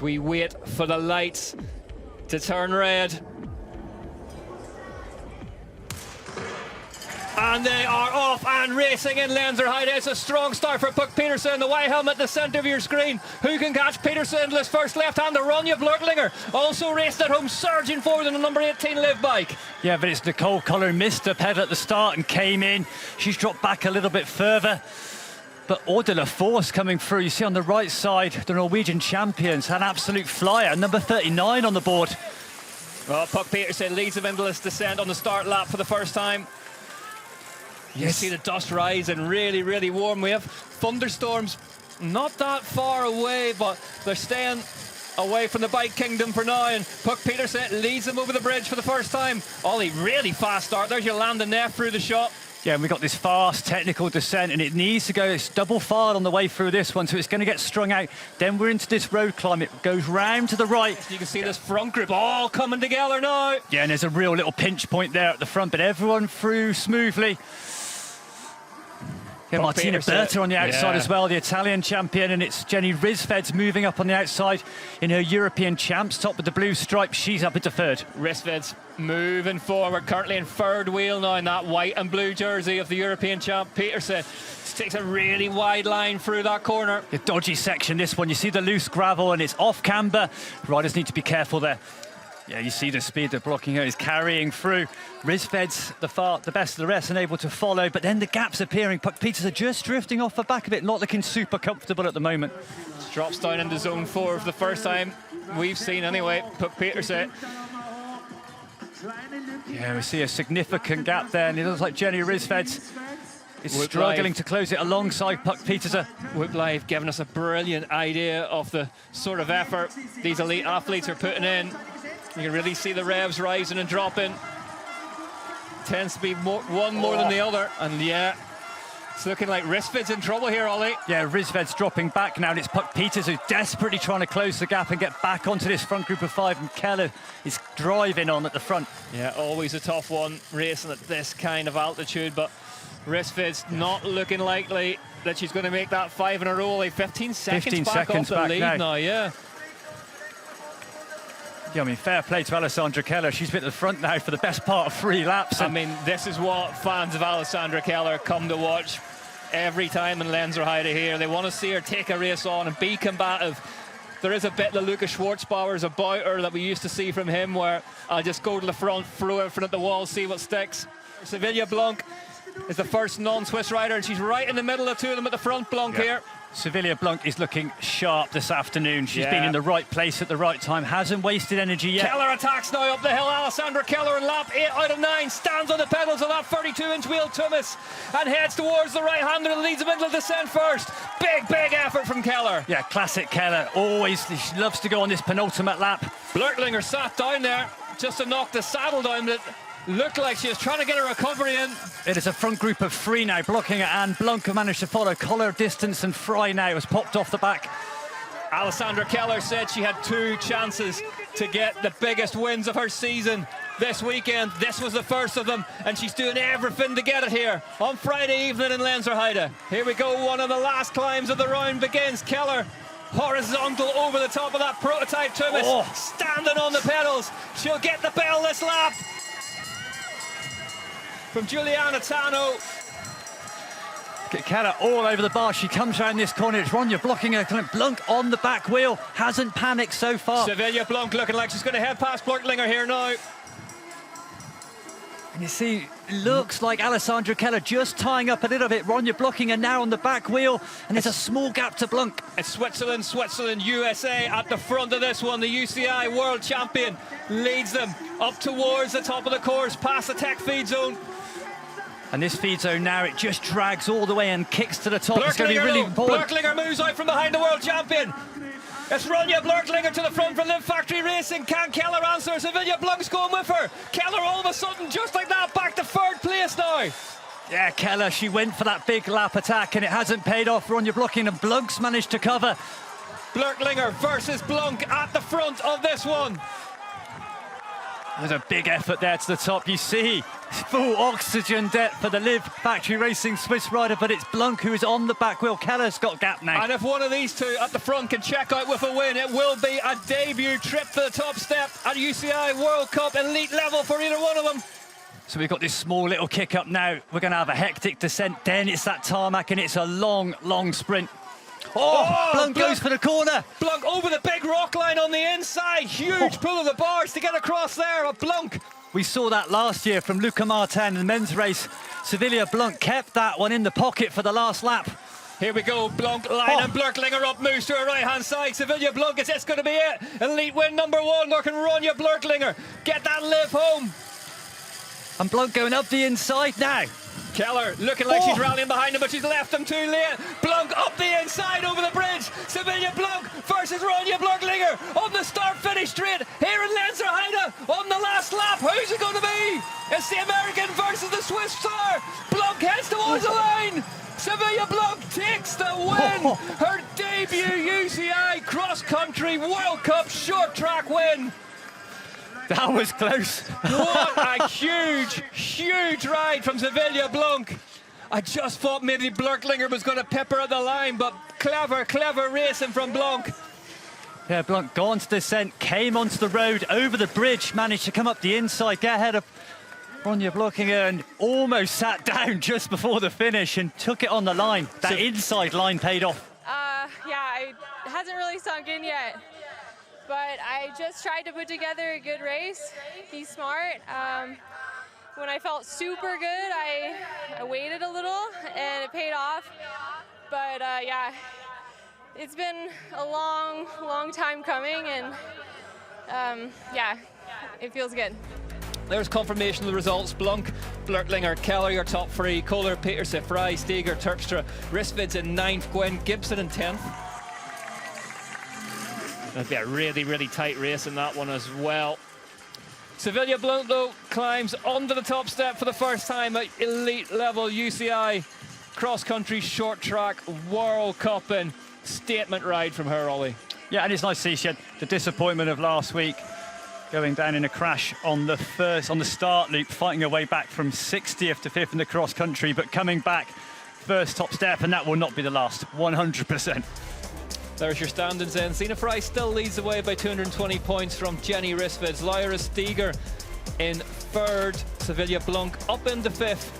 as we wait for the lights to turn red. And they are off and racing in Lenzerheide. It's a strong start for Puck Peterson. The white helmet, the centre of your screen. Who can catch Peterson into his first left-hander? Ronja Blurtlinger also raced at home, surging forward in the number 18 live bike. Yeah, but it's Nicole Culler who missed her pedal at the start and came in. She's dropped back a little bit further. But Order La Force coming through. You see on the right side, the Norwegian champions, an absolute flyer. Number 39 on the board. Well, Puck Peterson leads them into this descent on the start lap for the first time. You see the dust rise and really, really warm. We have thunderstorms not that far away, but they're staying away from the bike kingdom for now. And Puck Peterson leads them over the bridge for the first time. Ollie, really fast start. There's Yolanda Neff through the shot. Yeah, and we've got this fast technical descent, and it needs to go. It's double fired on the way through this one, so it's going to get strung out. Then we're into this road climb. It goes round to the right. You can see this front group all coming together now. Yeah, and there's a real little pinch point there at the front, but everyone through smoothly. Yeah, Martina Berta on the outside as well, the Italian champion, and it's Jenny Rysved's moving up on the outside in her European champs, top with the blue stripe. She's up into third. Rysved's moving forward, currently in third wheel now in that white and blue jersey of the European champ. Peterson just takes a really wide line through that corner. A dodgy section, this one. You see the loose gravel and it's off camber. Riders need to be careful there. Yeah, you see the speed they're blocking her is carrying through. Rysved's the best of the rest and able to follow, but then the gap's appearing. Puck Peterson just drifting off the back of it, not looking super comfortable at the moment. Drops down into zone 4 for the first time we've seen anyway. Puck Peterson. Yeah, we see a significant gap there, and it looks like Jenny Rysved's is struggling to close it alongside Puck Peterson. Whoop Live giving us a brilliant idea of the sort of effort these elite athletes are putting in. You can really see the revs rising and dropping. Tends to be one more than the other. And yeah, it's looking like Rysved's in trouble here, Ollie. Yeah, Rysved's dropping back now, and it's Puck Peters who's desperately trying to close the gap and get back onto this front group of 5, and Keller is driving on at the front. Yeah, always a tough one racing at this kind of altitude, but Rysved's not looking likely that she's going to make that 5 in a row. Like 15 seconds back off the lead now, yeah. Yeah, I mean, fair play to Alessandra Keller. She's been at the front now for the best part of 3 laps. I mean, this is what fans of Alessandra Keller come to watch every time in Lenzerheide here. They want to see her take a race on and be combative. There is a bit that Lucas Schwarzbauer's about her that we used to see from him, where I'll just go to the front, throw everything at the wall, see what sticks. Sevilla Blanc is the first non-Swiss rider, and she's right in the middle of 2 of them at the front. Blanc here. Sevilla Blanc is looking sharp this afternoon. She's been in the right place at the right time, hasn't wasted energy yet. Keller attacks now up the hill. Alessandra Keller in lap 8 out of 9 stands on the pedals of that 32-inch wheel Thomas and heads towards the right-hander and leads him into the descent first. Big effort from Keller. Yeah, classic Keller. Always, she loves to go on this penultimate lap. Blurtlinger sat down there just to knock the saddle down, but looked like she was trying to get a recovery in. It is a front group of 3 now, blocking it, and Blanc managed to follow. Collar distance, and Fry now has popped off the back. Alessandra Keller said she had 2 chances to get the biggest wins of her season this weekend. This was the first of them, and she's doing everything to get it here on Friday evening in Lenzerheide. Here we go, one of the last climbs of the round begins. Keller horizontal over the top of that prototype Thomas, standing on the pedals. She'll get the bell this lap. From Giuliana Tano. Keller all over the bar. She comes around this corner. It's Ronja blocking her. Blanc on the back wheel. Hasn't panicked so far. Sevilla Blanc looking like she's going to head past Blurtlinger here now. And you see, looks like Alessandra Keller just tying up a little bit. Ronja blocking her now on the back wheel. And there's a small gap to Blanc. It's Switzerland, USA at the front of this one. The UCI world champion leads them up towards the top of the course, past the tech feed zone. And this feed zone now, it just drags all the way and kicks to the top. It's going to be really important. Blurtlinger moves out from behind the world champion. It's Ronja Blurtlinger to the front for Live Factory Racing. Can Keller answer? Sevilla Blanc's going with her. Keller all of a sudden, just like that, back to 3rd place now. Yeah, Keller, she went for that big lap attack and it hasn't paid off. Ronja blocking, and Blanc's managed to cover. Blurtlinger versus Blanc at the front of this one. There's a big effort there to the top. You see full oxygen depth for the Liv Factory Racing Swiss rider, but it's Blunk who is on the back wheel. Keller's got gap now. And if one of these two at the front can check out with a win, it will be a debut trip to the top step at UCI World Cup elite level for either one of them. So we've got this small little kick up now. We're going to have a hectic descent. Then it's that tarmac and it's a long, long sprint. Oh, Blunk goes for the corner. Blunk over the big rock line on the inside. Huge pull of the bars to get across there. A Blunk. We saw that last year from Luca Martin in the men's race. Sevilla Blunk kept that one in the pocket for the last lap. Here we go, Blunk line and Blurtlinger up, moves to her right-hand side. Sevilla Blunk, it's going to be it. Elite win #1, looking Ronja Blurtlinger. Get that Liv home. And Blunk going up the inside now. Keller looking like she's rallying behind him, but she's left him too late. Blunk up the inside over the bridge. Sevilla Blunk versus Ronja Blurtlinger on the start-finish straight here in Lenzerheide on the last lap. Who's it going to be? It's the American versus the Swiss star. Blunk heads towards the line. Sevilla Blunk takes the win. Her debut UCI cross-country World Cup short track win. That was close. What a huge, huge ride from Sevilla Blunk. I just thought maybe Blurtlinger was going to pepper at the line, but clever, clever racing from Blunk. Yeah, Blunk gone to descent, came onto the road, over the bridge, managed to come up the inside, get ahead of Ronja Blurtlinger and almost sat down just before the finish and took it on the line. That inside line paid off. Yeah, it hasn't really sunk in yet. But I just tried to put together a good race, be smart. When I felt super good, I waited a little and it paid off. But yeah, it's been a long, long time coming and yeah, it feels good. There's confirmation of the results. Blunk, Blurtlinger, Keller, your top three. Kohler, Petersen, Fry, Steger, Terpstra, Ristvid's in 9th, Gwen Gibson in 10th. That'd be a really, really tight race in that one as well. Sevilla Blunk, though, climbs onto the top step for the first time at elite level UCI cross-country short track World Cup and statement ride from her, Ollie. Yeah, and it's nice to see she had the disappointment of last week, going down in a crash on the start loop, fighting her way back from 60th to 5th in the cross-country, but coming back first top step, and that will not be the last, 100%. There's your standings in. Sina Fry still leads the way by 220 points from Jenny Ristvids. Lyra Steger in 3rd. Sevilla Blunk up into 5th.